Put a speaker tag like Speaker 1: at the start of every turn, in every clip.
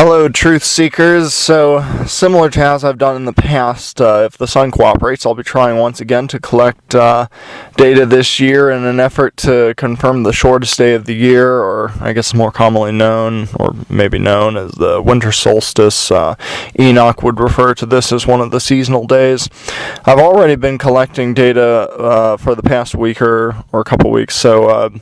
Speaker 1: Hello, truth seekers. So, similar to as I've done in the past, if the sun cooperates, I'll be trying once again to collect data this year in an effort to confirm the shortest day of the year, or I guess more commonly known, or maybe known as the winter solstice. Enoch would refer to this as one of the seasonal days. I've already been collecting data for the past week or a couple weeks, so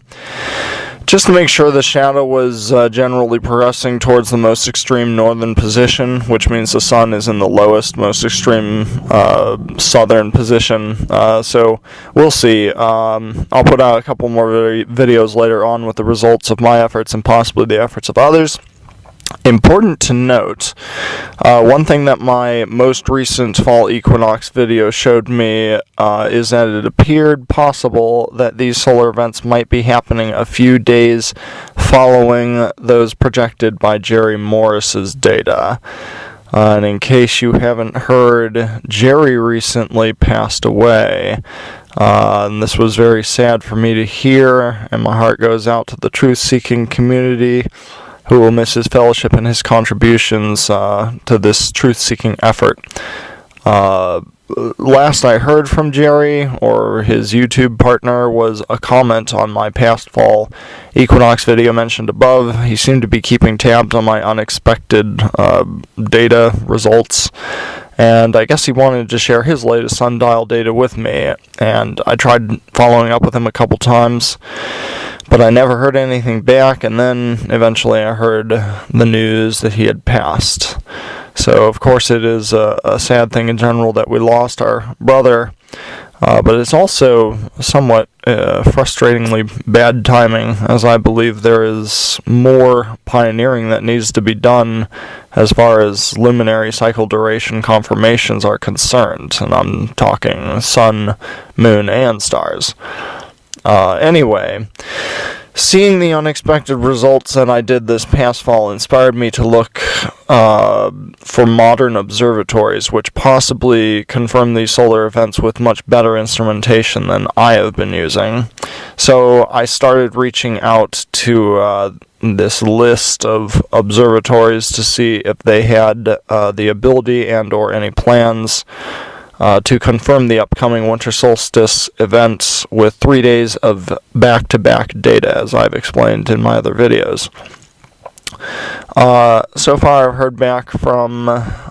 Speaker 1: just to make sure the shadow was generally progressing towards the most extreme northern position, which means the sun is in the lowest, most extreme southern position. So we'll see. I'll put out a couple more videos later on with the results of my efforts and possibly the efforts of others. Important to note, one thing that my most recent Fall Equinox video showed me is that it appeared possible that these solar events might be happening a few days following those projected by Jerry Morris's data. And in case you haven't heard, Jerry recently passed away. And this was very sad for me to hear, and my heart goes out to the truth-seeking community who will miss his fellowship and his contributions to this truth-seeking effort. Last I heard from Jerry, or his YouTube partner, was a comment on my past Fall Equinox video mentioned above. He seemed to be keeping tabs on my unexpected data results, and I guess he wanted to share his latest sundial data with me, and I tried following up with him a couple times, but I never heard anything back, and then eventually I heard the news that he had passed. So, of course, it is a sad thing in general that we lost our brother, but it's also somewhat frustratingly bad timing, as I believe there is more pioneering that needs to be done as far as luminary cycle duration confirmations are concerned, and I'm talking sun, moon, and stars. Anyway, seeing the unexpected results that I did this past fall inspired me to look for modern observatories which possibly confirm these solar events with much better instrumentation than I have been using. So I started reaching out to this list of observatories to see if they had the ability and or any plans to confirm the upcoming winter solstice events with 3 days of back-to-back data, as I've explained in my other videos. So far I've heard back from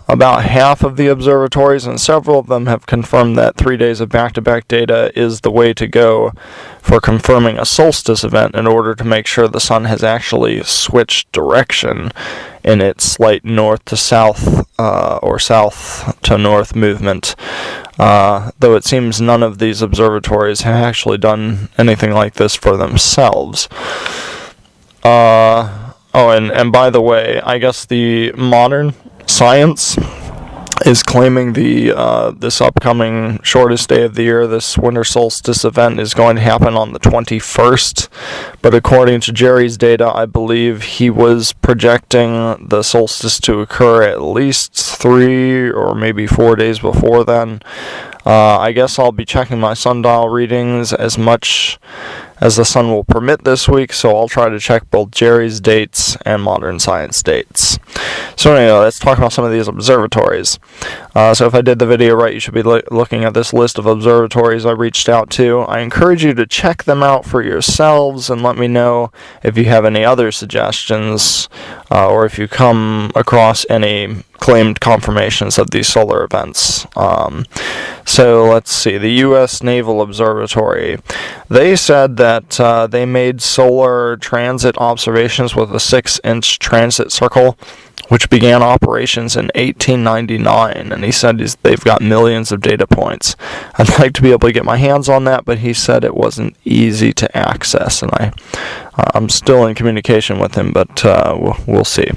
Speaker 1: about half of the observatories, and several of them have confirmed that 3 days of back-to-back data is the way to go for confirming a solstice event in order to make sure the sun has actually switched direction in its slight north to south or south to north movement, though it seems none of these observatories have actually done anything like this for themselves. And by the way, I guess the modern science is claiming this upcoming shortest day of the year, this winter solstice event, is going to happen on the 21st. But according to Jerry's data, I believe he was projecting the solstice to occur at least 3 or maybe 4 days before then. I guess I'll be checking my sundial readings as much as the sun will permit this week, so I'll try to check both Jerry's dates and modern science dates. So anyway, let's talk about some of these observatories. So if I did the video right, you should be looking at this list of observatories I reached out to. I encourage you to check them out for yourselves and let me know if you have any other suggestions or if you come across any claimed confirmations of these solar events. So let's see, the U.S. Naval Observatory. They said that they made solar transit observations with a 6-inch transit circle, which began operations in 1899, and he said they've got millions of data points. I'd like to be able to get my hands on that, but he said it wasn't easy to access, and I'm still in communication with him, but we'll see.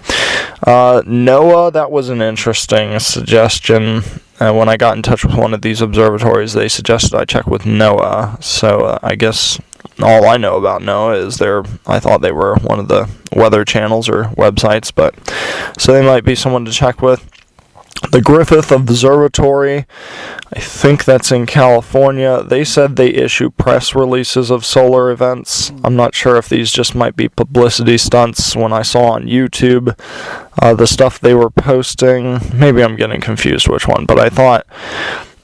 Speaker 1: NOAA, that was an interesting suggestion. When I got in touch with one of these observatories, they suggested I check with NOAA, so I guess all I know about NOAA is I thought they were one of the weather channels or websites, but so they might be someone to check with. The Griffith Observatory, I think that's in California. They said they issue press releases of solar events. I'm not sure if these just might be publicity stunts. When I saw on YouTube the stuff they were posting, maybe I'm getting confused which one, but I thought,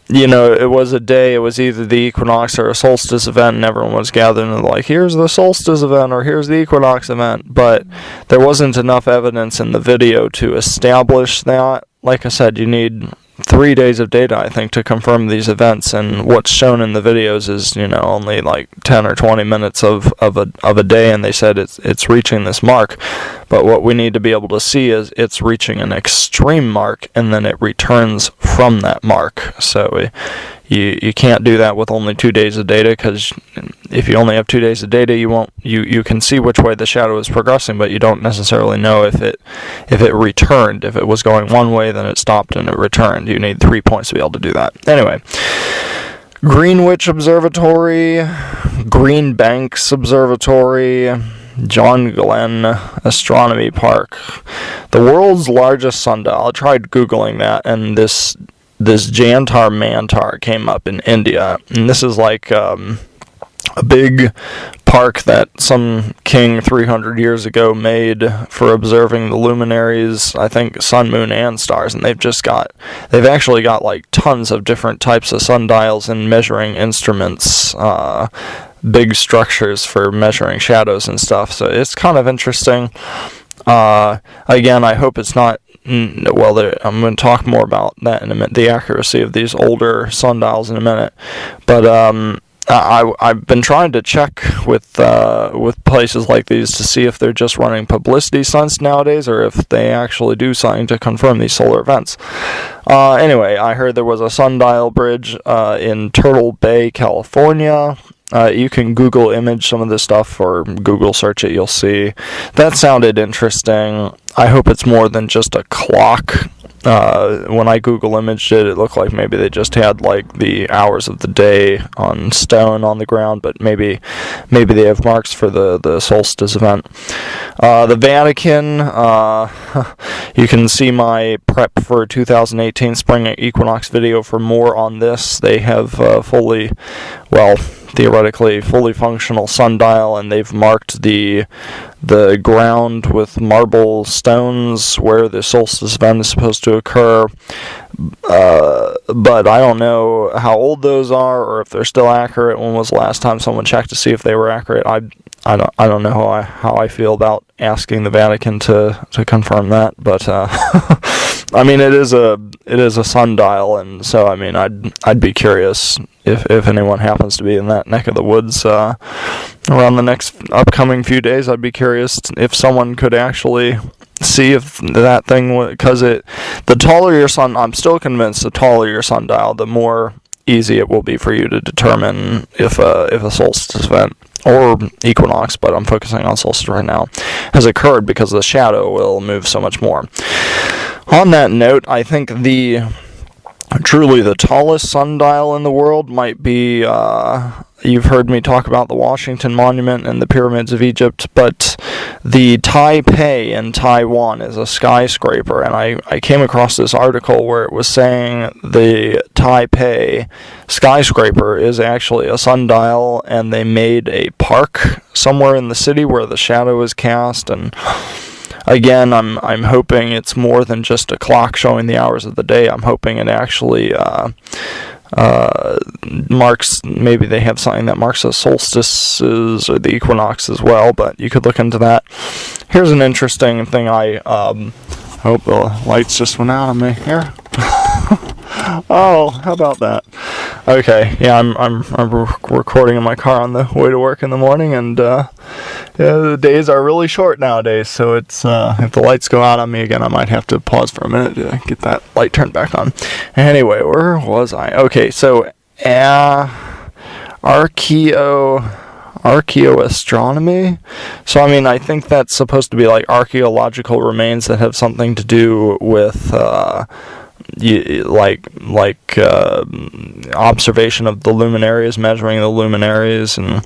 Speaker 1: it was a day, it was either the equinox or a solstice event, and everyone was gathered and like, here's the solstice event or here's the equinox event, but there wasn't enough evidence in the video to establish that. Like I said, you need 3 days of data, I think, to confirm these events, and what's shown in the videos is, only like 10 or 20 minutes of a day, and they said it's reaching this mark, but what we need to be able to see is it's reaching an extreme mark, and then it returns from that mark. So you can't do that with only 2 days of data, because if you only have 2 days of data, you can see which way the shadow is progressing, but you don't necessarily know if it returned. If it was going one way, then it stopped and it returned. You need 3 points to be able to do that. Anyway, Greenwich Observatory, Green Banks Observatory, John Glenn Astronomy Park, the world's largest sundial. I tried Googling that, and this Jantar Mantar came up in India, and this is like a big park that some king 300 years ago made for observing the luminaries, I think sun, moon, and stars, and they've actually got like tons of different types of sundials and measuring instruments, big structures for measuring shadows and stuff, so it's kind of interesting. Again, I hope it's not, I'm going to talk more about that in a minute, the accuracy of these older sundials in a minute, but I've been trying to check with places like these to see if they're just running publicity stunts nowadays, or if they actually do something to confirm these solar events. Anyway, I heard there was a sundial bridge in Turtle Bay, California. You can Google image some of this stuff, or Google search it, you'll see. That sounded interesting. I hope it's more than just a clock. When I Google imaged it, it looked like maybe they just had like the hours of the day on stone on the ground, but maybe they have marks for the solstice event. The Vatican, you can see my prep for 2018 spring equinox video for more on this. They have theoretically fully functional sundial, and they've marked the ground with marble stones where the solstice event is supposed to occur, but I don't know how old those are or if they're still accurate. When was the last time someone checked to see if they were accurate? I don't know how I feel about asking the Vatican to confirm that, but I mean, it is a sundial, and so I mean, I'd be curious if anyone happens to be in that neck of the woods around the next upcoming few days. I'd be curious if someone could actually see if that thing, because the taller your sun, I'm still convinced the taller your sundial, the more easy it will be for you to determine if a solstice event or equinox, but I'm focusing on solstice right now, has occurred, because the shadow will move so much more. On that note, I think truly the tallest sundial in the world might be, you've heard me talk about the Washington Monument and the pyramids of Egypt, but the Taipei in Taiwan is a skyscraper, and I came across this article where it was saying the Taipei skyscraper is actually a sundial, and they made a park somewhere in the city where the shadow is cast, and again, I'm hoping it's more than just a clock showing the hours of the day. I'm hoping it actually marks, maybe they have something that marks the solstices or the equinox as well, but you could look into that. Here's an interesting thing. I hope the lights just went out on me here. Oh, how about that? Okay, yeah, I'm recording in my car on the way to work in the morning, and the days are really short nowadays, so it's if the lights go out on me again, I might have to pause for a minute to get that light turned back on. Anyway, where was I? Okay, so archaeoastronomy. So I mean, I think that's supposed to be like archaeological remains that have something to do with observation of the luminaries, measuring the luminaries, and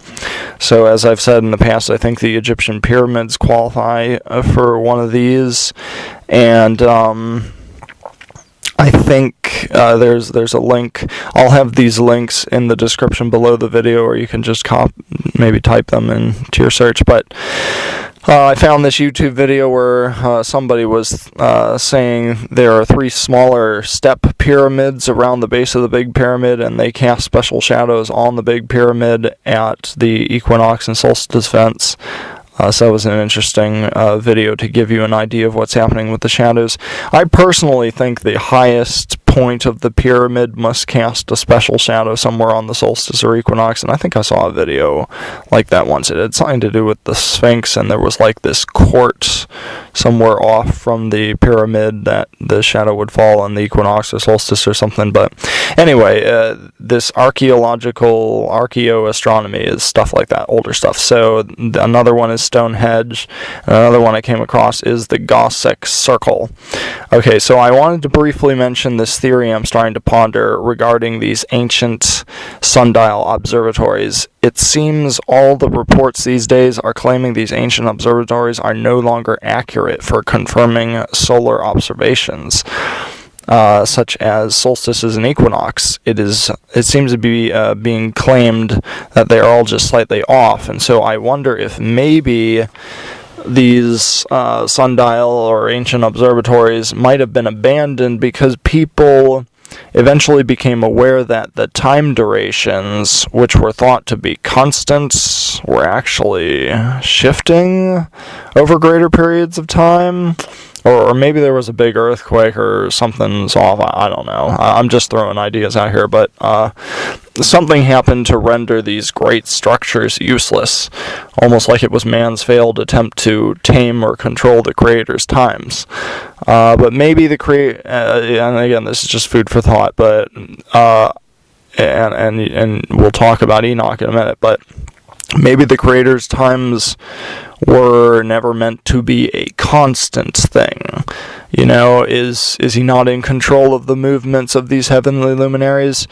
Speaker 1: so as I've said in the past, I think the Egyptian pyramids qualify for one of these, and I think there's a link. I'll have these links in the description below the video, or you can just maybe type them into your search. But I found this YouTube video where somebody was saying there are 3 smaller step pyramids around the base of the big pyramid, and they cast special shadows on the big pyramid at the equinox and solstice events. So it was an interesting video to give you an idea of what's happening with the shadows. I personally think the highest point of the pyramid must cast a special shadow somewhere on the solstice or equinox, and I think I saw a video like that once. It had something to do with the Sphinx, and there was like this court somewhere off from the pyramid that the shadow would fall on the equinox or solstice or something. But anyway, this archaeoastronomy is stuff like that, older stuff. So another one is Stonehenge, and another one I came across is the Gossec Circle. Okay, so I wanted to briefly mention this theory I'm starting to ponder regarding these ancient sundial observatories. It seems all the reports these days are claiming these ancient observatories are no longer accurate for confirming solar observations, such as solstices and equinox. It seems to be being claimed that they are all just slightly off, and so I wonder if maybe these sundial or ancient observatories might have been abandoned because people eventually became aware that the time durations, which were thought to be constant, were actually shifting over greater periods of time. Or maybe there was a big earthquake or something's off. I don't know. I'm just throwing ideas out here. But something happened to render these great structures useless, almost like it was man's failed attempt to tame or control the creator's times. But maybe the and again, this is just food for thought. But and we'll talk about Enoch in a minute. But maybe the creator's times were never meant to be a constant thing. You know, is he not in control of the movements of these heavenly luminaries?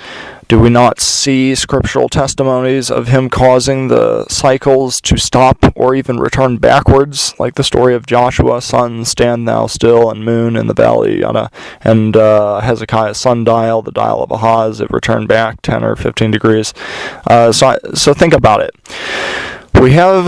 Speaker 1: Do we not see scriptural testimonies of him causing the cycles to stop or even return backwards, like the story of Joshua, sun, stand thou still, and moon in the valley, and Hezekiah's sundial, the dial of Ahaz, it returned back 10 or 15 degrees. So think about it. We have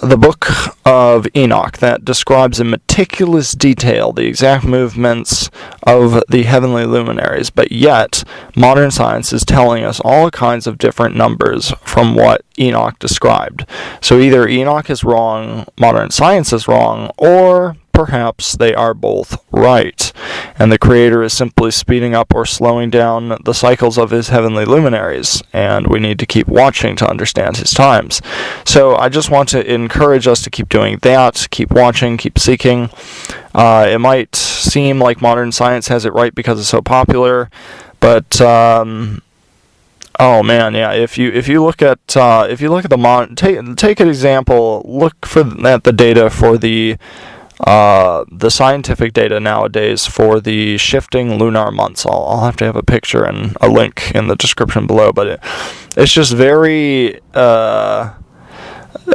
Speaker 1: the book of Enoch that describes in meticulous detail the exact movements of the heavenly luminaries, but yet modern science is telling us all kinds of different numbers from what Enoch described. So either Enoch is wrong, modern science is wrong, or perhaps they are both right, and the Creator is simply speeding up or slowing down the cycles of his heavenly luminaries, and we need to keep watching to understand his times. So I just want to encourage us to keep doing that, keep watching, keep seeking. It might seem like modern science has it right because it's so popular, but oh man, yeah. If you look at the take an example, look at the data for the scientific data nowadays for the shifting lunar months. I'll have to have a picture and a link in the description below, but it's just very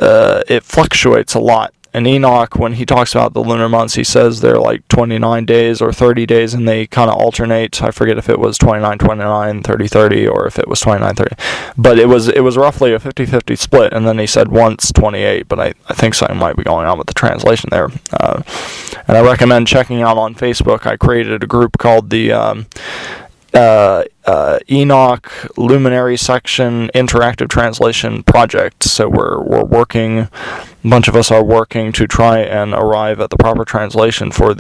Speaker 1: it fluctuates a lot. And Enoch, when he talks about the lunar months, he says they're like 29 days or 30 days, and they kind of alternate. I forget if it was 29-29, 30-30, or if it was 29-30. But it was roughly a 50-50 split, and then he said once 28, but I think something might be going on with the translation there. And I recommend checking out on Facebook. I created a group called the Enoch Luminary Section Interactive Translation Project. So we're working, a bunch of us are working to try and arrive at the proper translation for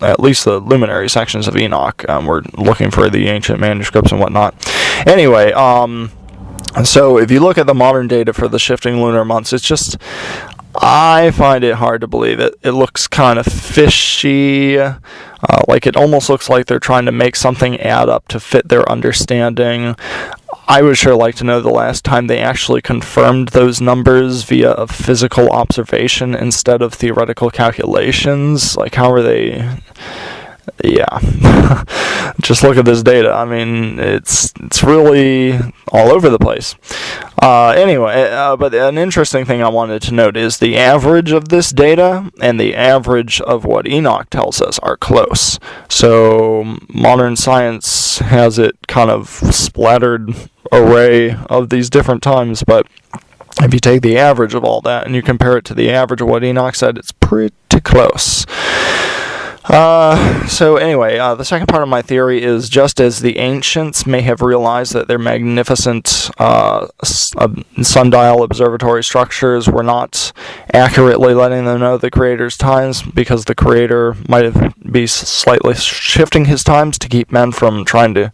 Speaker 1: at least the luminary sections of Enoch. We're looking for the ancient manuscripts and whatnot. Anyway, so if you look at the modern data for the shifting lunar months, it's just, I find it hard to believe it. It looks kind of fishy, like it almost looks like they're trying to make something add up to fit their understanding. I would sure like to know the last time they actually confirmed those numbers via a physical observation instead of theoretical calculations. Like, how are they... yeah, just look at this data. I mean, it's really all over the place. Anyway, but an interesting thing I wanted to note is the average of this data and the average of what Enoch tells us are close. So modern science has it kind of splattered array of these different times, but if you take the average of all that and you compare it to the average of what Enoch said, it's pretty close. So anyway, the second part of my theory is just as the ancients may have realized that their magnificent sundial observatory structures were not accurately letting them know the Creator's times because the Creator might be slightly shifting his times to keep men from trying to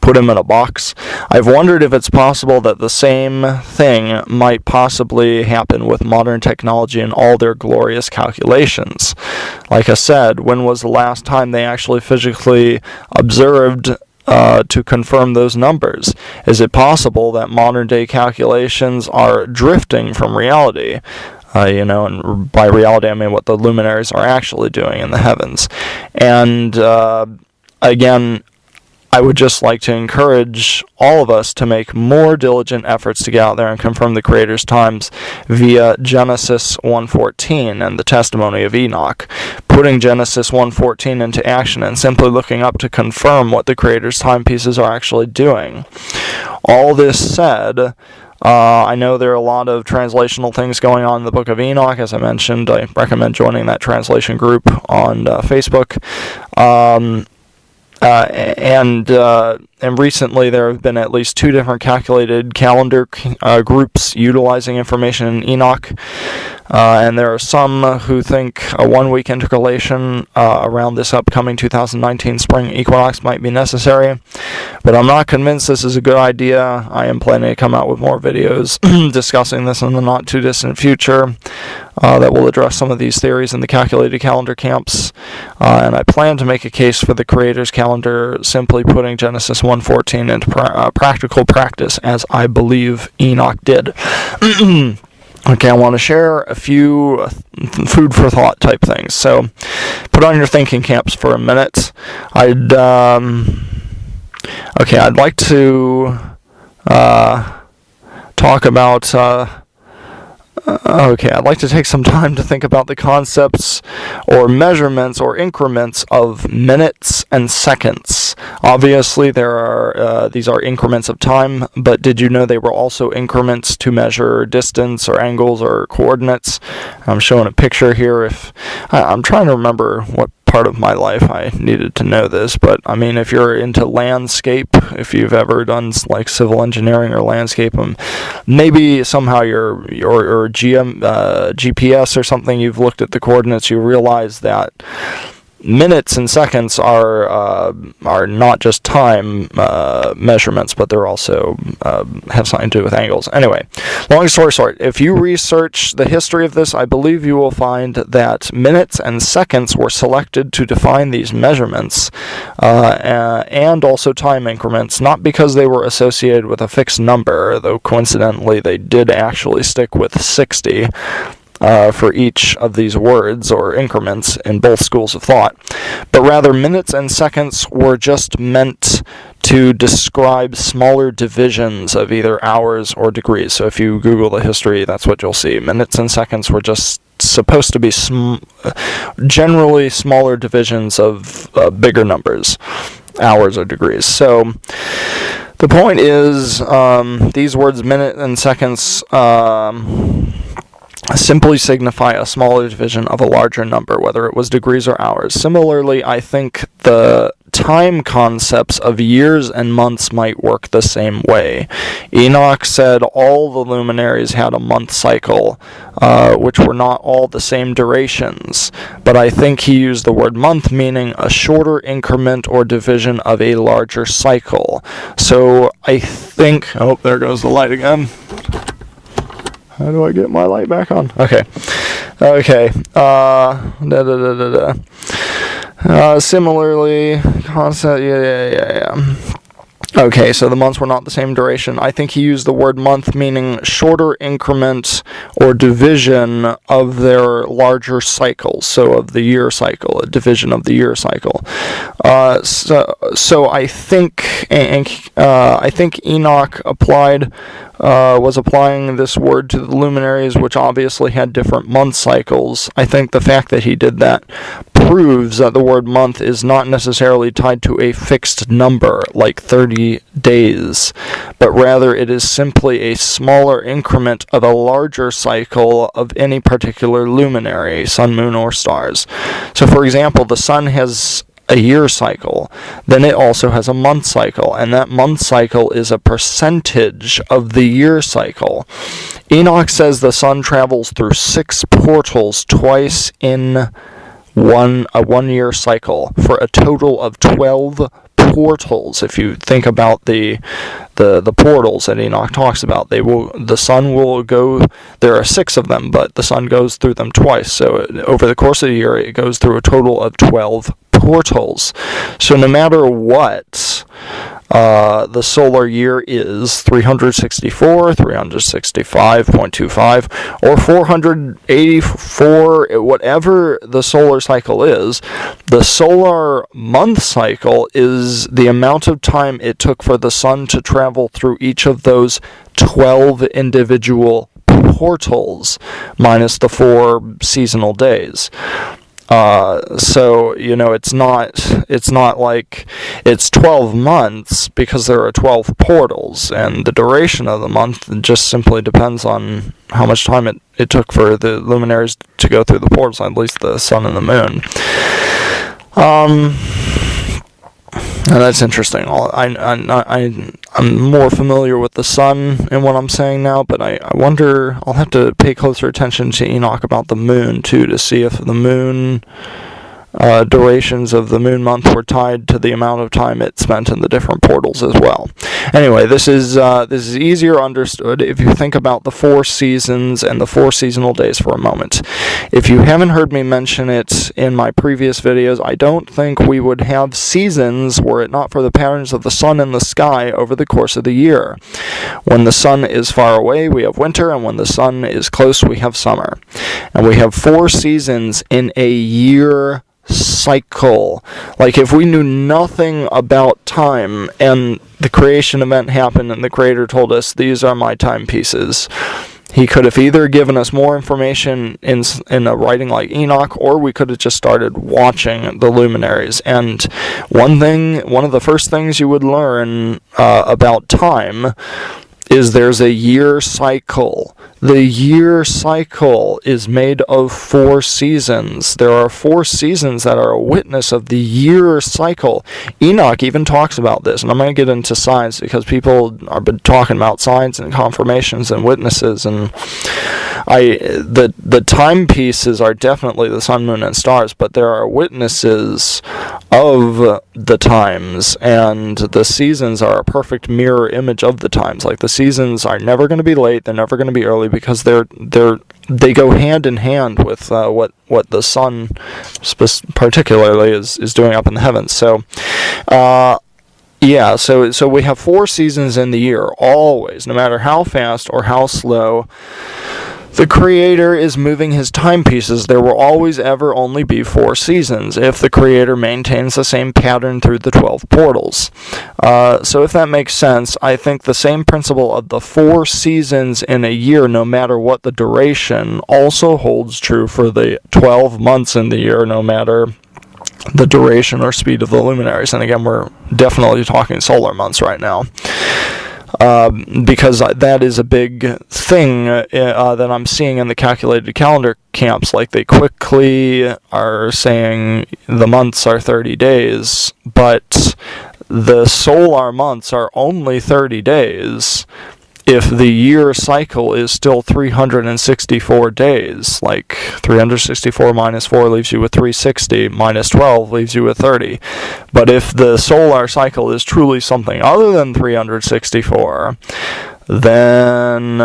Speaker 1: put him in a box. I've wondered if it's possible that the same thing might possibly happen with modern technology and all their glorious calculations. Like I said, when was the last time they actually physically observed to confirm those numbers? Is it possible that modern day calculations are drifting from reality? And by reality I mean what the luminaries are actually doing in the heavens. And again, I would just like to encourage all of us to make more diligent efforts to get out there and confirm the Creator's times via Genesis 1:14 and the testimony of Enoch, putting Genesis 1:14 into action and simply looking up to confirm what the Creator's timepieces are actually doing. All this said, I know there are a lot of translational things going on in the Book of Enoch. As I mentioned, I recommend joining that translation group on Facebook. And recently there have been at least 2 different calculated calendar groups utilizing information in Enoch. And there are some who think a 1-week intercalation around this upcoming 2019 spring equinox might be necessary. But I'm not convinced this is a good idea. I am planning to come out with more videos discussing this in the not too distant future that will address some of these theories in the calculated calendar camps. And I plan to make a case for the Creator's calendar simply putting Genesis 1:14 into practical practice, as I believe Enoch did. Okay, I want to share a few food for thought type things. So, put on your thinking caps for a minute. I'd like to talk about. I'd like to take some time to think about the concepts or measurements or increments of minutes and seconds. Obviously, these are increments of time, but did you know they were also increments to measure distance or angles or coordinates? I'm showing a picture here. I'm trying to remember what part of my life I needed to know this, but I mean, if you're into landscape, if you've ever done like civil engineering or landscape, maybe somehow your GPS or something, you've looked at the coordinates, you realize that minutes and seconds are not just time measurements, but they're also have something to do with angles. Anyway, long story short, if you research the history of this, I believe you will find that minutes and seconds were selected to define these measurements and also time increments, not because they were associated with a fixed number, though coincidentally they did actually stick with 60. For each of these words or increments in both schools of thought, but rather minutes and seconds were just meant to describe smaller divisions of either hours or degrees. So if you Google the history, that's what you'll see. Minutes and seconds were just supposed to be generally smaller divisions of bigger numbers, hours or degrees. So the point is, these words minute and seconds simply signify a smaller division of a larger number, whether it was degrees or hours. Similarly, I think the time concepts of years and months might work the same way. Enoch said all the luminaries had a month cycle, which were not all the same durations, but I think he used the word month meaning a shorter increment or division of a larger cycle. So I think, oh, there goes the light again. How do I get my light back on? Okay. Similarly, concept. Yeah. Okay, so the months were not the same duration. I think he used the word month meaning shorter increment or division of their larger cycles, so of the year cycle, a division of the year cycle. So I think, I think Enoch was applying this word to the luminaries, which obviously had different month cycles. I think the fact that he did that proves that the word month is not necessarily tied to a fixed number, like 30 days, but rather it is simply a smaller increment of a larger cycle of any particular luminary, sun, moon, or stars. So for example, the sun has a year cycle, then it also has a month cycle, and that month cycle is a percentage of the year cycle. Enoch says the sun travels through 6 portals twice in a 1 year cycle, for a total of 12 portals. If you think about the portals that Enoch talks about, the sun will go, there are 6 of them, but the sun goes through them twice. So over the course of the year, it goes through a total of 12 portals. So no matter what the solar year is, 364, 365.25, or 484, whatever the solar cycle is, the solar month cycle is the amount of time it took for the sun to travel through each of those 12 individual portals, minus the 4 seasonal days. So, you know, it's not like it's 12 months because there are 12 portals, and the duration of the month just simply depends on how much time it took for the luminaries to go through the portals, at least the sun and the moon. And that's interesting. I'm more familiar with the sun in what I'm saying now, but I wonder, I'll have to pay closer attention to Enoch about the moon, too, to see if the moon durations of the moon month were tied to the amount of time it spent in the different portals as well. Anyway, this is easier understood if you think about the 4 seasons and the 4 seasonal days for a moment. If you haven't heard me mention it in my previous videos, I don't think we would have seasons were it not for the patterns of the sun in the sky over the course of the year. When the sun is far away, we have winter, and when the sun is close, we have summer. And we have 4 seasons in a year cycle. Like, if we knew nothing about time and the creation event happened and the creator told us, these are my timepieces, he could have either given us more information in a writing like Enoch, or we could have just started watching the luminaries. And one of the first things you would learn about time is there's a year cycle. The year cycle is made of 4 seasons. There are 4 seasons that are a witness of the year cycle. Enoch even talks about this, and I'm going to get into signs because people have been talking about signs and confirmations and witnesses, and the timepieces are definitely the sun, moon, and stars, but there are witnesses of the times, and the seasons are a perfect mirror image of the times. Like, the seasons are never going to be late, they're never going to be early, because they go hand in hand with what the sun particularly is doing up in the heavens. So yeah, so we have 4 seasons in the year, always, no matter how fast or how slow the creator is moving his timepieces. There will always ever only be 4 seasons if the creator maintains the same pattern through the 12 portals. So if that makes sense, I think the same principle of the 4 seasons in a year, no matter what the duration, also holds true for the 12 months in the year, no matter the duration or speed of the luminaries. And again, we're definitely talking solar months right now. Because that is a big thing that I'm seeing in the calculated calendar camps. Like, they quickly are saying the months are 30 days, but the solar months are only 30 days if the year cycle is still 364 days. Like, 364 minus 4 leaves you with 360, minus 12 leaves you with 30. But if the solar cycle is truly something other than 364, then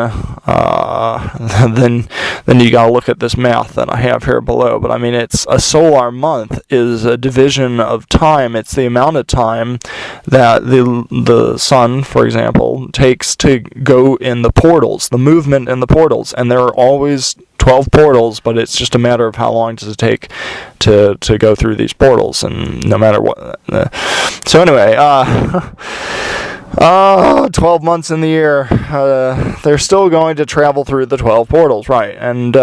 Speaker 1: you got to look at this math that I have here below. But I mean, it's a solar month is a division of time. It's the amount of time that the sun, for example, takes to go in the portals, the movement in the portals, and there are always 12 portals, but it's just a matter of how long does it take to go through these portals, and no matter what. So anyway, 12 months in the year, they're still going to travel through the 12 portals, right? And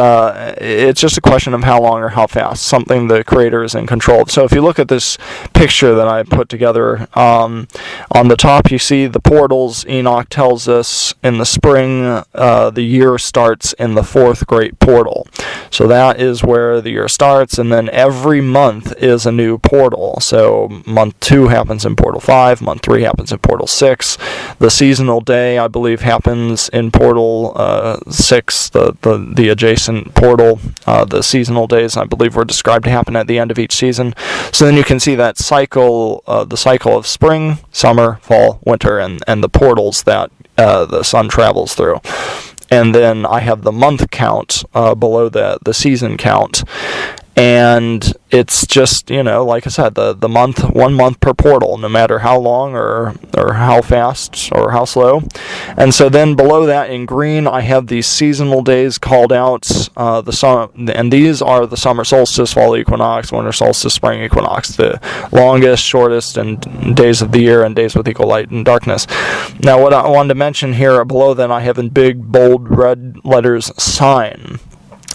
Speaker 1: it's just a question of how long or how fast, something the creator is in control of. So if you look at this picture that I put together, on the top you see the portals. Enoch tells us in the spring, the year starts in the fourth great portal. So that is where the year starts, and then every month is a new portal. So month 2 happens in portal 5, month 3 happens in portal 6. The seasonal day, I believe, happens in portal 6, the adjacent portal. The seasonal days, I believe, were described to happen at the end of each season. So then you can see that cycle, the cycle of spring, summer, fall, winter, and the portals that the sun travels through. And then I have the month count below the season count. And it's just, like I said, the month, 1 month per portal, no matter how long or how fast or how slow. And so then below that in green, I have these seasonal days called out, and these are the summer solstice, fall equinox, winter solstice, spring equinox, the longest, shortest, and days of the year, and days with equal light and darkness. Now, what I wanted to mention here below that, I have in big, bold, red letters, sign.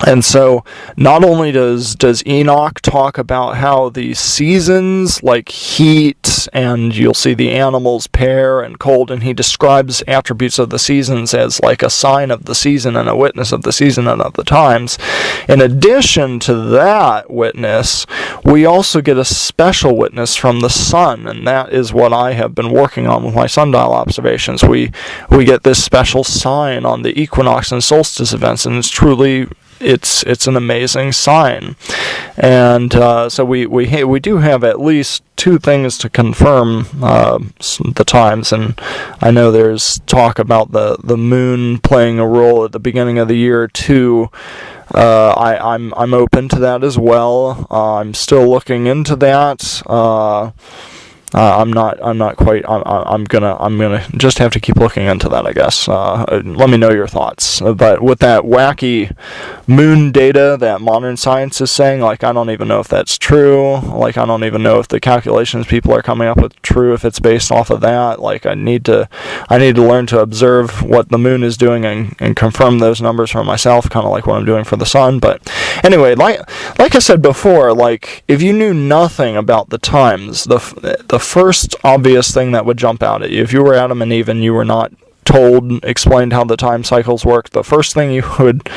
Speaker 1: And so, not only does Enoch talk about how the seasons, like heat, and you'll see the animals pair and cold, and he describes attributes of the seasons as like a sign of the season and a witness of the season and of the times. In addition to that witness, we also get a special witness from the sun, and that is what I have been working on with my sundial observations. We get this special sign on the equinox and solstice events, and it's truly... It's an amazing sign, and so we do have at least 2 things to confirm the times, and I know there's talk about the moon playing a role at the beginning of the year too. I'm open to that as well. I'm still looking into that. I'm gonna just have to keep looking into that, I guess. Let me know your thoughts. But with that wacky moon data that modern science is saying, like, I don't even know if that's true. Like, I don't even know if the calculations people are coming up with true, if it's based off of that. Like, I need to learn to observe what the moon is doing and confirm those numbers for myself, kind of like what I'm doing for the sun. But anyway, like I said before, like, if you knew nothing about the times, the first obvious thing that would jump out at you, if you were Adam and Eve and you were not explained how the time cycles work, the first thing you would,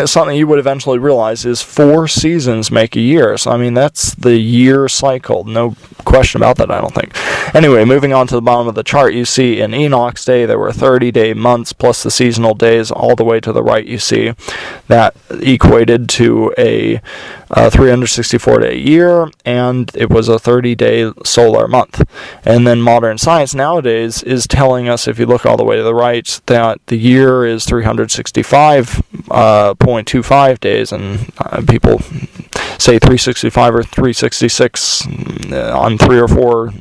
Speaker 1: something you would eventually realize is 4 seasons make a year. So, I mean, that's the year cycle. No question about that, I don't think. Anyway, moving on to the bottom of the chart, you see in Enoch's day, there were 30-day months plus the seasonal days. All the way to the right, you see that equated to a 364-day year, and it was a 30-day solar month. And then modern science nowadays is telling us, if you look all the way to the right, that the year is 365.25 days, and people say 365 or 366 on 3 or 4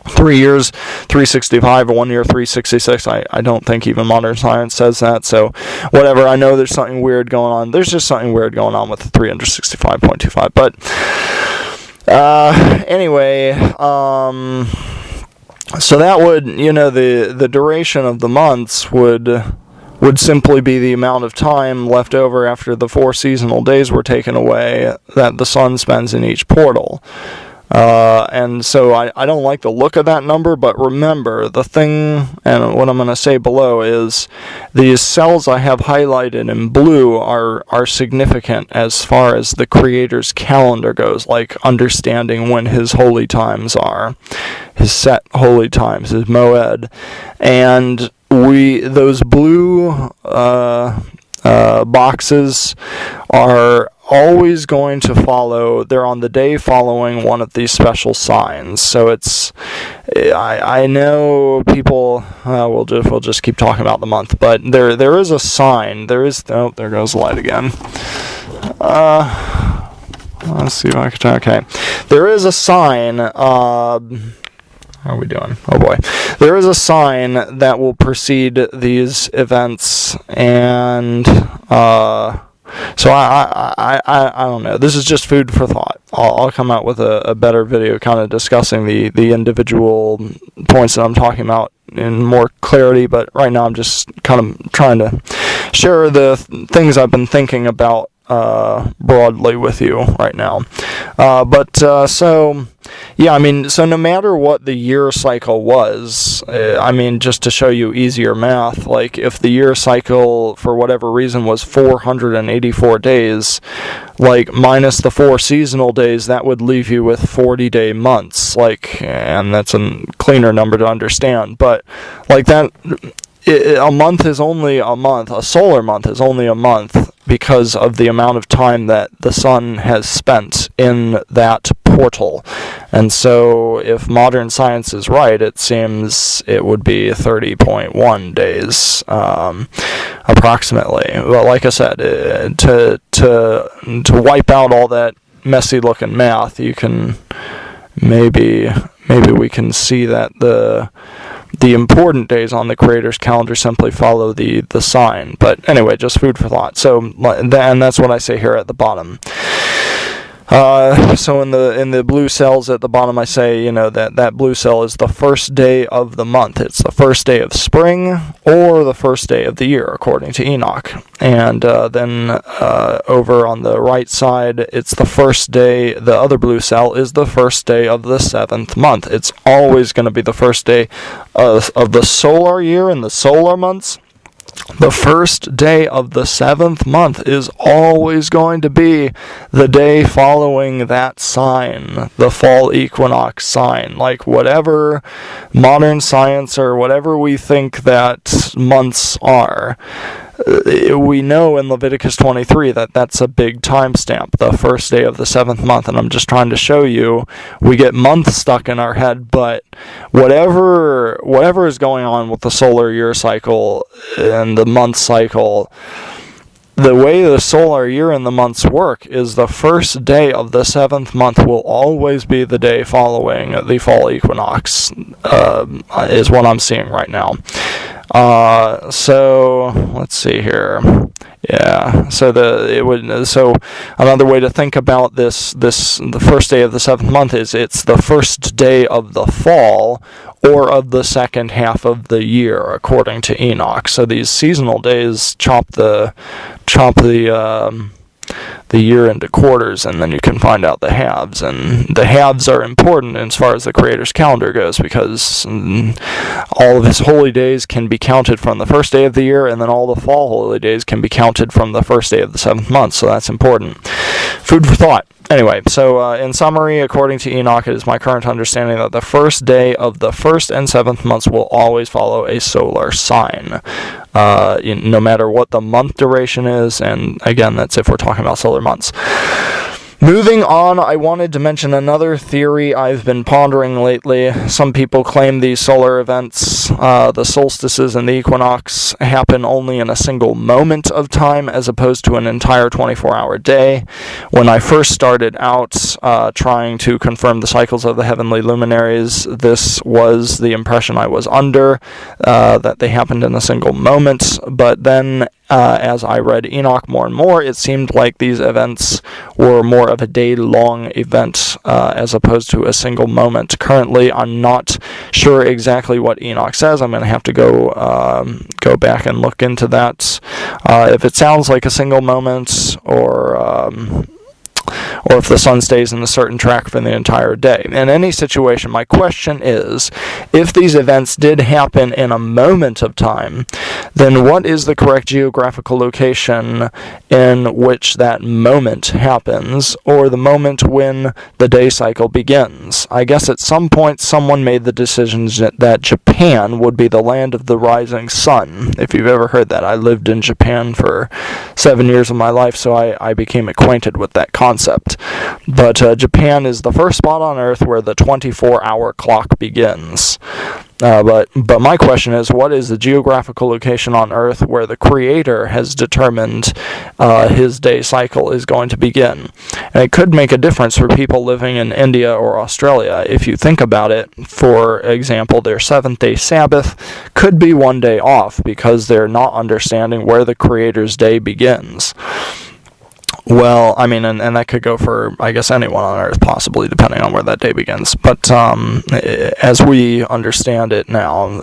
Speaker 1: 3 years 365, 1 year 366. I don't think even modern science says that, so whatever. I know there's something weird going on. There's just something weird going on with 365.25, but anyway, so that would, the duration of the months would simply be the amount of time left over after the 4 seasonal days were taken away that the sun spends in each portal. And so I don't like the look of that number, but remember, the thing, and what I'm going to say below is, these cells I have highlighted in blue are significant as far as the Creator's calendar goes, like understanding when His holy times are, His set holy times, His moed, and those blue boxes are always going to follow, they're on the day following one of these special signs. So it's, I know people, we'll just keep talking about the month, but there is a sign, there goes the light again. Let's see if I can, okay. There is a sign, how are we doing? Oh boy. There is a sign that will precede these events, and so I don't know. This is just food for thought. I'll come out with a better video kind of discussing the individual points that I'm talking about in more clarity, but right now I'm just kind of trying to share the things I've been thinking about broadly with you right now. So yeah, I mean, so no matter what the year cycle was, I mean, just to show you easier math, like if the year cycle for whatever reason was 484 days, like minus the 4 seasonal days, that would leave you with 40-day months, like, and that's a cleaner number to understand, but like that, a month is only a month, a solar month is only a month because of the amount of time that the sun has spent in that portal. And so if modern science is right, it seems it would be 30.1 days, approximately. But like I said, to wipe out all that messy looking math, you can maybe we can see that the important days on the creator's calendar simply follow the sign. But anyway, just food for thought. So, and that's what I say here at the bottom. So in the blue cells at the bottom, I say, you know, that blue cell is the first day of the month. It's the first day of spring or the first day of the year, according to Enoch. And then over on the right side, it's the first day. The other blue cell is the first day of the 7th month. It's always going to be the first day of the solar year and the solar months. The first day of the 7th month is always going to be the day following that sign, the Fall Equinox sign. Like whatever modern science or whatever we think that months are, we know in Leviticus 23 that that's a big timestamp, the first day of the 7th month, and I'm just trying to show you, we get months stuck in our head, but whatever is going on with the solar year cycle and the month cycle, the way the solar year and the months work is the first day of the 7th month will always be the day following the fall equinox, is what I'm seeing right now. So let's see here. Yeah. So another way to think about this the first day of the 7th month is it's the first day of the fall or of the second half of the year, according to Enoch. So these seasonal days chop the year into quarters, and then you can find out the halves. And the halves are important as far as the creator's calendar goes, because all of his holy days can be counted from the first day of the year, and then all the fall holy days can be counted from the first day of the 7th month, so that's important. Food for thought. Anyway, so in summary, according to Enoch, it is my current understanding that the first day of the 1st and 7th months will always follow a solar sign, no matter what the month duration is, and again, that's if we're talking about solar months. Moving on, I wanted to mention another theory I've been pondering lately. Some people claim these solar events, the solstices and the equinox, happen only in a single moment of time as opposed to an entire 24-hour day. When I first started out trying to confirm the cycles of the heavenly luminaries, this was the impression I was under, that they happened in a single moment. But then as I read Enoch more and more, it seemed like these events were more of a day-long event as opposed to a single moment. Currently, I'm not sure exactly what Enoch says. I'm going to have to go back and look into that. If it sounds like a single moment or or if the sun stays in a certain track for the entire day. In any situation, my question is, if these events did happen in a moment of time, then what is the correct geographical location in which that moment happens, or the moment when the day cycle begins? I guess at some point someone made the decision that Japan would be the land of the rising sun. If you've ever heard that, I lived in Japan for 7 years of my life, so I became acquainted with that concept. But Japan is the first spot on Earth where the 24-hour clock begins. But my question is, what is the geographical location on Earth where the Creator has determined his day cycle is going to begin? And it could make a difference for people living in India or Australia. If you think about it, for example, their 7th-day Sabbath could be one day off because they're not understanding where the Creator's day begins. Well, I mean, and that could go for, I guess, anyone on Earth, possibly, depending on where that day begins. But as we understand it now,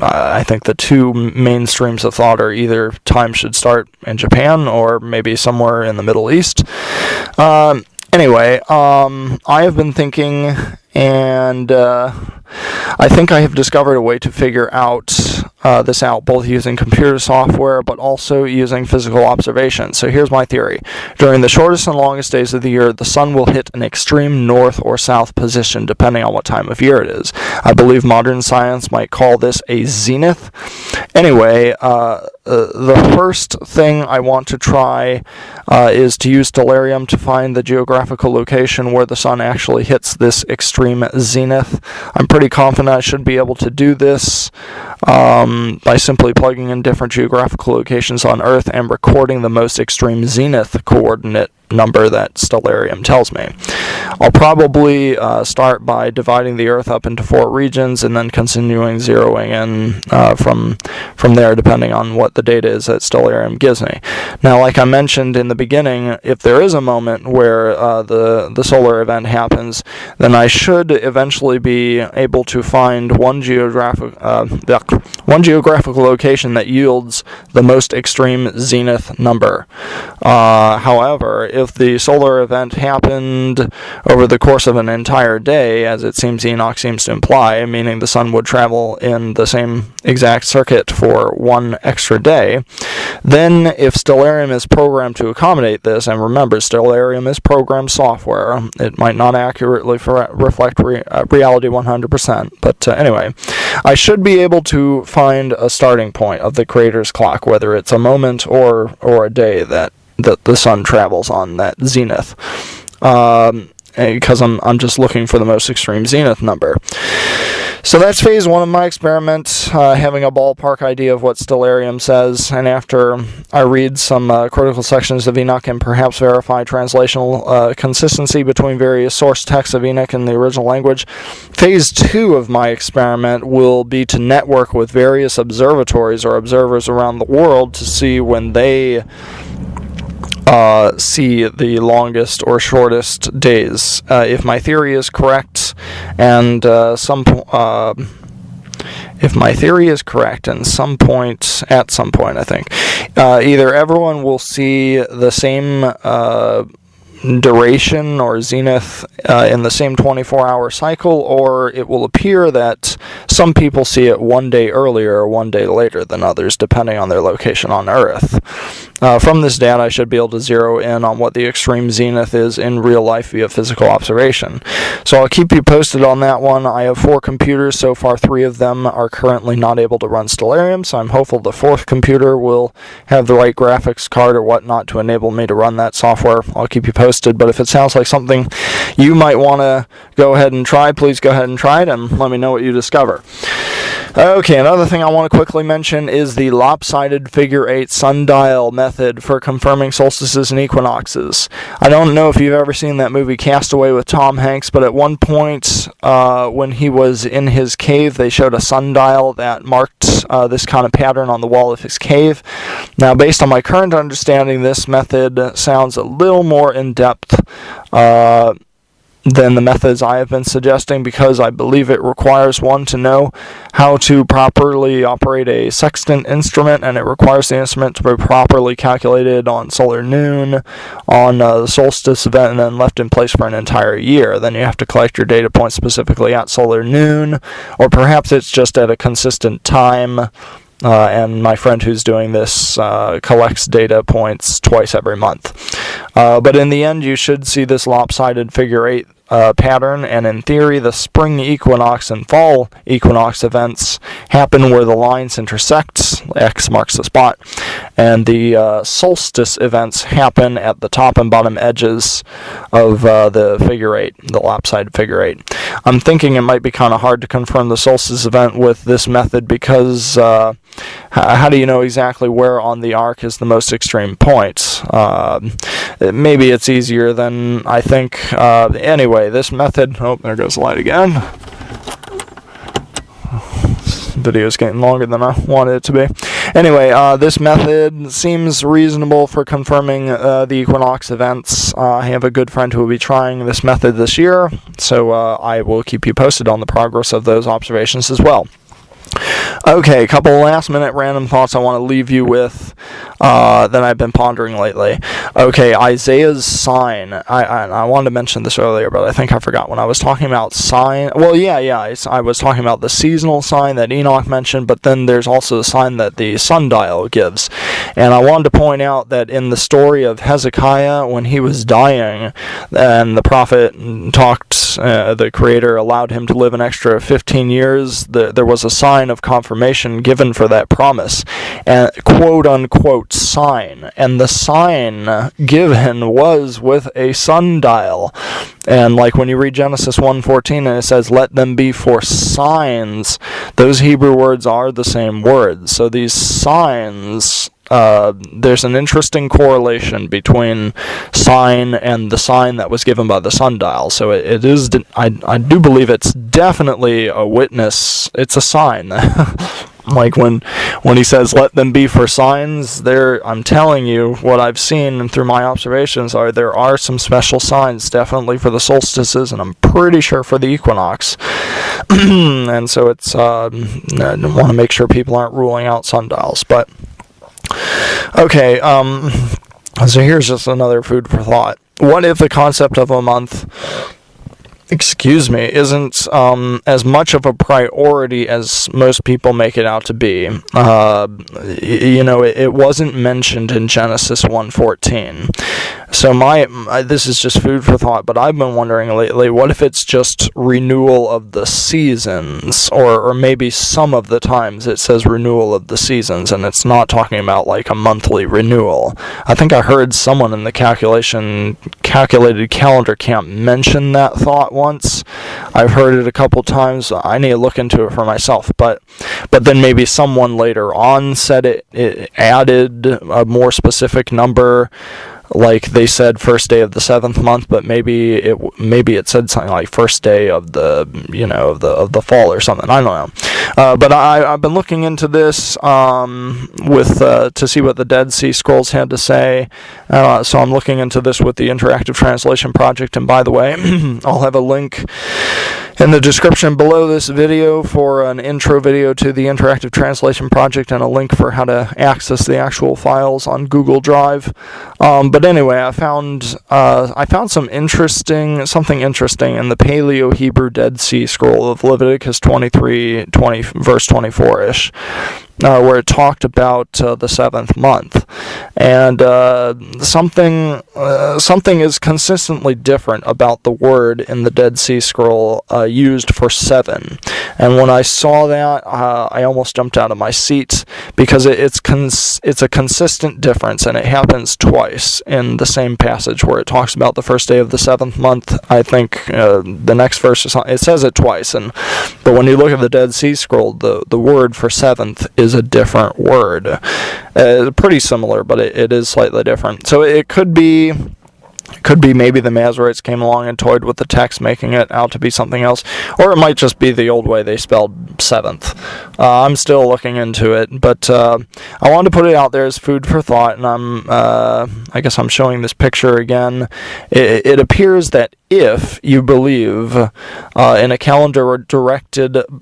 Speaker 1: I think the two main streams of thought are either time should start in Japan or maybe somewhere in the Middle East. Anyway, I have been thinking, and I think I have discovered a way to figure this out, both using computer software, but also using physical observation. So here's my theory. During the shortest and longest days of the year, the sun will hit an extreme north or south position, depending on what time of year it is. I believe modern science might call this a zenith. Anyway, the first thing I want to try is to use stellarium to find the geographical location where the sun actually hits this extreme zenith. I'm pretty confident I should be able to do this by simply plugging in different geographical locations on Earth and recording the most extreme zenith coordinate number that stellarium tells me. I'll probably start by dividing the Earth up into 4 regions and then continuing zeroing in from there, depending on what the data is that stellarium gives me. Now, like I mentioned in the beginning, if there is a moment where the solar event happens, then I should eventually be able to find one geographical location that yields the most extreme zenith number. However, if the solar event happened over the course of an entire day, as it seems Enoch seems to imply, meaning the sun would travel in the same exact circuit for one extra day, then if stellarium is programmed to accommodate this, and remember, stellarium is programmed software, it might not accurately reflect reality 100%, but anyway, I should be able to find a starting point of the Creator's clock, whether it's a moment or a day that the sun travels on that zenith, because I'm just looking for the most extreme zenith number. So that's phase 1 of my experiment, having a ballpark idea of what stellarium says, and after I read some critical sections of Enoch and perhaps verify translational consistency between various source texts of Enoch in the original language, phase 2 of my experiment will be to network with various observatories or observers around the world to see when they see the longest or shortest days. If my theory is correct, and at some point, I think, either everyone will see the same duration or zenith in the same 24-hour cycle, or it will appear that some people see it one day earlier or one day later than others, depending on their location on Earth. From this data, I should be able to zero in on what the extreme zenith is in real life via physical observation. So I'll keep you posted on that one. I have 4 computers. So far, 3 of them are currently not able to run stellarium, so I'm hopeful the 4th computer will have the right graphics card or whatnot to enable me to run that software. I'll keep you posted, but if it sounds like something you might want to go ahead and try, please go ahead and try it and let me know what you discover. Okay, another thing I want to quickly mention is the lopsided figure 8 sundial method for confirming solstices and equinoxes. I don't know if you've ever seen that movie Castaway with Tom Hanks, but at one point when he was in his cave, they showed a sundial that marked this kind of pattern on the wall of his cave. Now, based on my current understanding, this method sounds a little more in-depth than the methods I have been suggesting, because I believe it requires one to know how to properly operate a sextant instrument, and it requires the instrument to be properly calculated on solar noon, on the solstice event, and then left in place for an entire year. Then you have to collect your data points specifically at solar noon, or perhaps it's just at a consistent time. And my friend who's doing this collects data points twice every month. But in the end, you should see this lopsided figure 8 pattern, and in theory, the spring equinox and fall equinox events happen where the lines intersect, X marks the spot, and the solstice events happen at the top and bottom edges of the figure 8, the lopsided figure 8. I'm thinking it might be kind of hard to confirm the solstice event with this method, because how do you know exactly where on the arc is the most extreme point? Maybe it's easier than I think. Anyway, this method... Oh, there goes the light again. This video's getting longer than I wanted it to be. Anyway, this method seems reasonable for confirming the equinox events. I have a good friend who will be trying this method this year, so I will keep you posted on the progress of those observations as well. Okay, a couple last minute random thoughts I want to leave you with that I've been pondering lately. Okay, Isaiah's sign. I wanted to mention this earlier, but I think I forgot when I was talking about sign. Well, I was talking about the seasonal sign that Enoch mentioned, but then there's also the sign that the sundial gives. And I wanted to point out that in the story of Hezekiah, when he was dying, and the prophet talked, the Creator allowed him to live an extra 15 years, there was a sign of confirmation given for that promise, and quote-unquote sign, and the sign given was with a sundial. And like when you read Genesis 1:14 and it says, "Let them be for signs," those Hebrew words are the same words. So these signs, there's an interesting correlation between sign and the sign that was given by the sundial. So it is, I do believe it's definitely a witness. It's a sign. Like when he says, "Let them be for signs," I'm telling you, what I've seen and through my observations there are some special signs definitely for the solstices, and I'm pretty sure for the equinox. And so it's, I want to make sure people aren't ruling out sundials, but okay, so here's just another food for thought. What if the concept of a month, isn't as much of a priority as most people make it out to be? It wasn't mentioned in Genesis 1:14. So this is just food for thought, but I've been wondering lately, what if it's just renewal of the seasons, or maybe some of the times it says renewal of the seasons, and it's not talking about like a monthly renewal. I think I heard someone in the calculated calendar camp mention that thought once. I've heard it a couple times. I need to look into it for myself, but then maybe someone later on said it added a more specific number. Like they said first day of the 7th month, but maybe it said something like first day of the of the fall or something. I don't know. But I've been looking into this to see what the Dead Sea Scrolls had to say. So I'm looking into this with the Interactive Translation Project. And by the way, I'll have a link in the description below this video for an intro video to the Interactive Translation Project, and a link for how to access the actual files on Google Drive. But anyway, I found something interesting in the Paleo Hebrew Dead Sea Scroll of Leviticus 23:20 verse 24-ish. Where it talked about the 7th month, and something is consistently different about the word in the Dead Sea Scroll used for 7. And when I saw that, I almost jumped out of my seat, because it's a consistent difference, and it happens twice in the same passage where it talks about the first day of the 7th month. I think the next verse or something, it says it twice, but when you look at the Dead Sea Scroll, the word for 7th is a different word. Pretty similar, but it is slightly different. So it could be Could be maybe the Masoretes came along and toyed with the text, making it out to be something else. Or it might just be the old way they spelled seventh. I'm still looking into it, but I wanted to put it out there as food for thought, and I guess I'm showing this picture again. It appears that if you believe in a calendar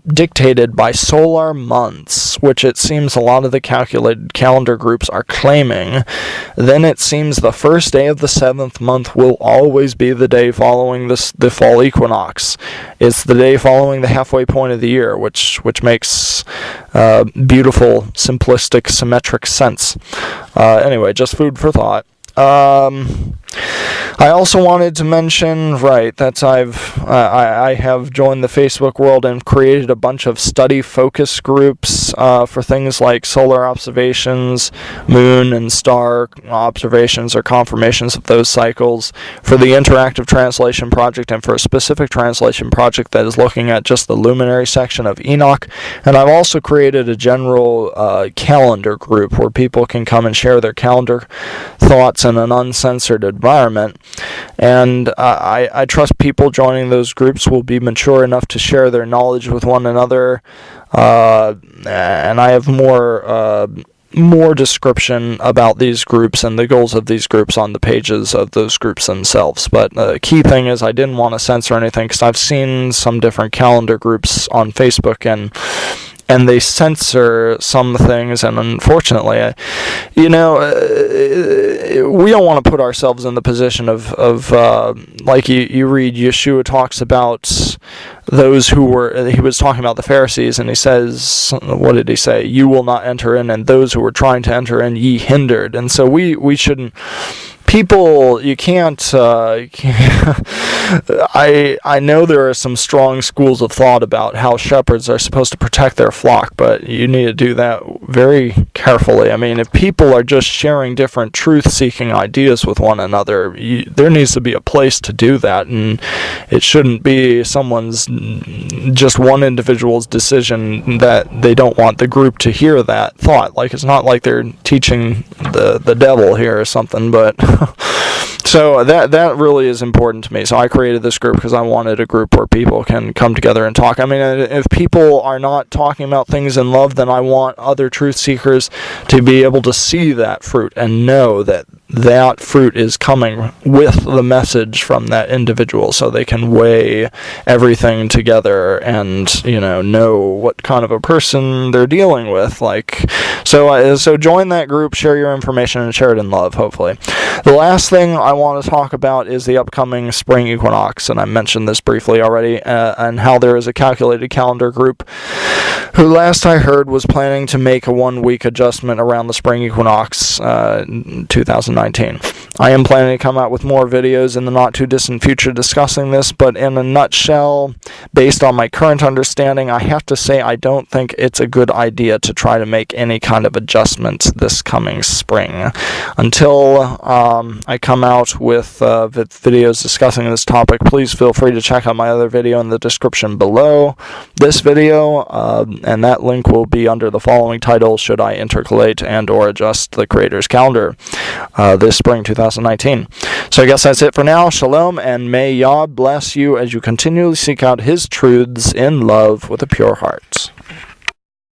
Speaker 1: dictated by solar months, which it seems a lot of the calculated calendar groups are claiming, then it seems the first day of the 7th month will always be the day following the fall equinox. It's the day following the halfway point of the year, which makes beautiful, simplistic, symmetric sense. Anyway, just food for thought. I also wanted to mention, that I have joined the Facebook world and created a bunch of study focus groups for things like solar observations, moon and star observations or confirmations of those cycles, for the interactive translation project, and for a specific translation project that is looking at just the luminary section of Enoch. And I've also created a general calendar group where people can come and share their calendar thoughts in an uncensored environment. And I trust people joining those groups will be mature enough to share their knowledge with one another. And I have more description about these groups and the goals of these groups on the pages of those groups themselves. But the key thing is I didn't want to censor anything, because I've seen some different calendar groups on Facebook, and they censor some things, and unfortunately, we don't want to put ourselves in the position of like you read, Yeshua talks about those he was talking about the Pharisees, and he says, what did he say? You will not enter in, and those who were trying to enter in, ye hindered. And so we shouldn't. People, you can't, I know there are some strong schools of thought about how shepherds are supposed to protect their flock, but you need to do that very carefully. I mean, if people are just sharing different truth-seeking ideas with one another, there needs to be a place to do that, and it shouldn't be just one individual's decision that they don't want the group to hear that thought. Like, it's not like they're teaching the devil here or something, but so that really is important to me. So I created this group because I wanted a group where people can come together and talk. I mean, if people are not talking about things in love, then I want other truth seekers to be able to see that fruit and know that fruit is coming with the message from that individual, so they can weigh everything together and know what kind of a person they're dealing with. So join that group, share your information, and share it in love, hopefully. The last thing I want to talk about is the upcoming spring equinox, and I mentioned this briefly already, and how there is a calculated calendar group who, last I heard, was planning to make a 1-week adjustment around the spring equinox 2019. I am planning to come out with more videos in the not too distant future discussing this, but in a nutshell, based on my current understanding, I have to say I don't think it's a good idea to try to make any kind of adjustments this coming spring. Until I come out with videos discussing this topic, please feel free to check out my other video in the description below this video, and that link will be under the following title: Should I Intercalate and or Adjust the Creator's Calendar this spring 2019. So I guess that's it for now. Shalom, and may Yah bless you as you continually seek out His truths in love with a pure heart.